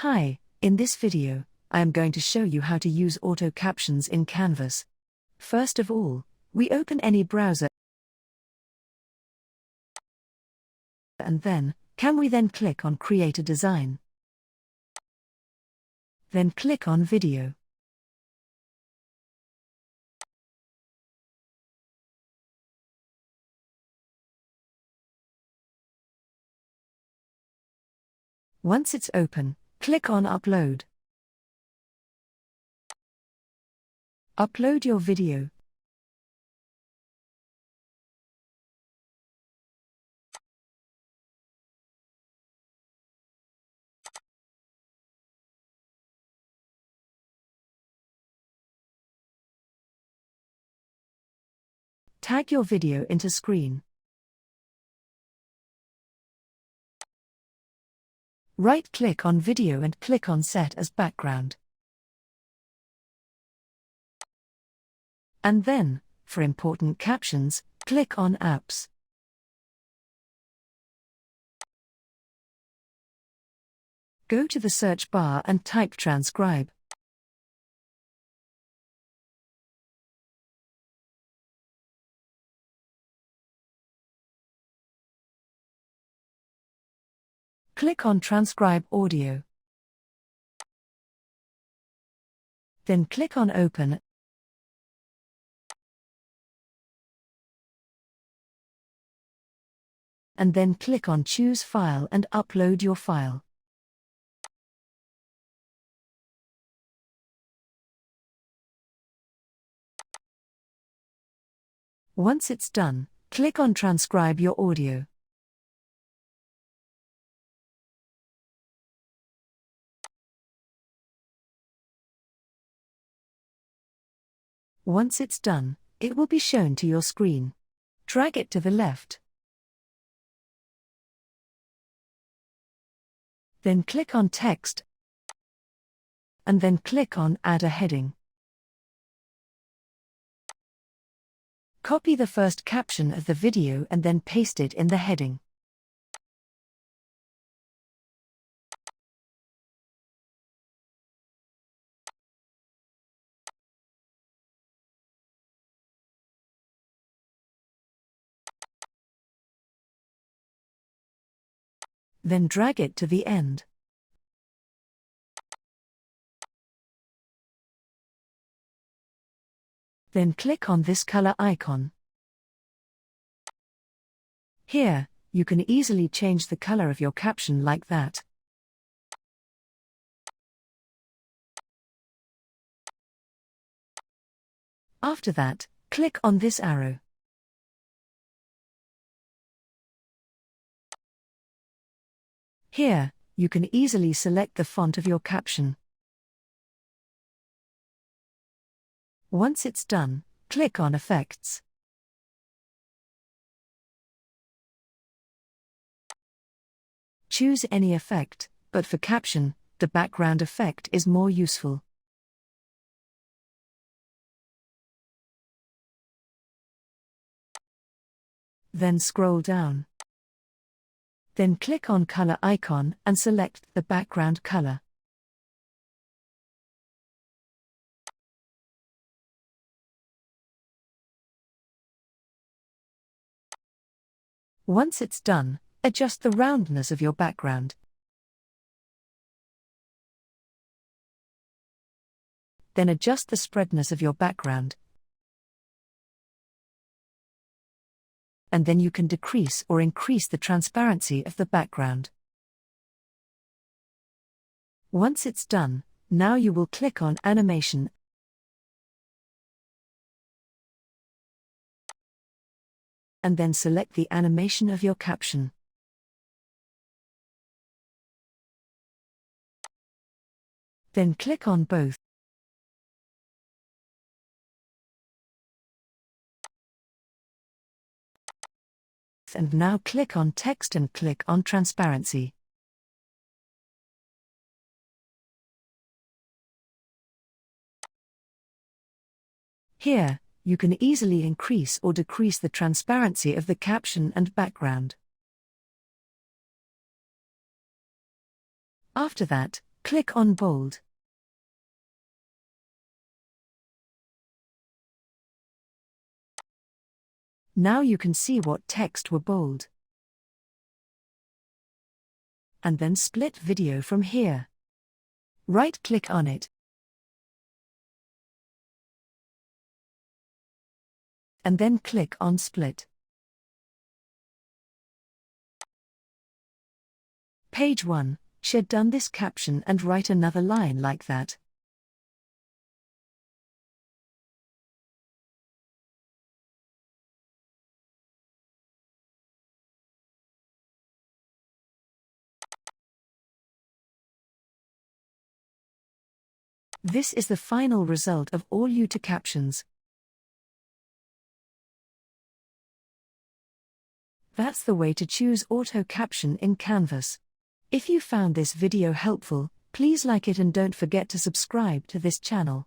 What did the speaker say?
Hi, in this video, I am going to show you how to use auto captions in Canvas. First of all, we open any browser and then click on Create a Design. Then click on Video. Once it's open, click on Upload. Upload your video. Tag your video into screen. Right-click on video and click on Set as Background. And then, for important captions, click on Apps. Go to the search bar and type Transcribe. Click on Transcribe Audio. Then click on Open. And then click on Choose File and upload your file. Once it's done, click on Transcribe your audio. Once it's done, it will be shown to your screen. Drag it to the left. Then click on Text. And then click on Add a heading. Copy the first caption of the video and then paste it in the heading. Then drag it to the end. Then click on this color icon. Here, you can easily change the color of your caption like that. After that, click on this arrow. Here, you can easily select the font of your caption. Once it's done, click on Effects. Choose any effect, but for caption, the background effect is more useful. Then scroll down. Then click on Color icon and select the background color. Once it's done, adjust the roundness of your background. Then adjust the spreadness of your background. And then you can decrease or increase the transparency of the background. Once it's done, now you will click on Animation and then select the animation of your caption. Then click on both. And now click on Text and click on Transparency. Here, you can easily increase or decrease the transparency of the caption and background. After that, Click on Bold. Now you can see what text were bold. And then split video from here. Right-click on it. And then click on Split. Page 1, shed down this caption and write another line like that. This is the final result of all auto captions. That's the way to choose auto caption in Canvas. If you found this video helpful, please like it and don't forget to subscribe to this channel.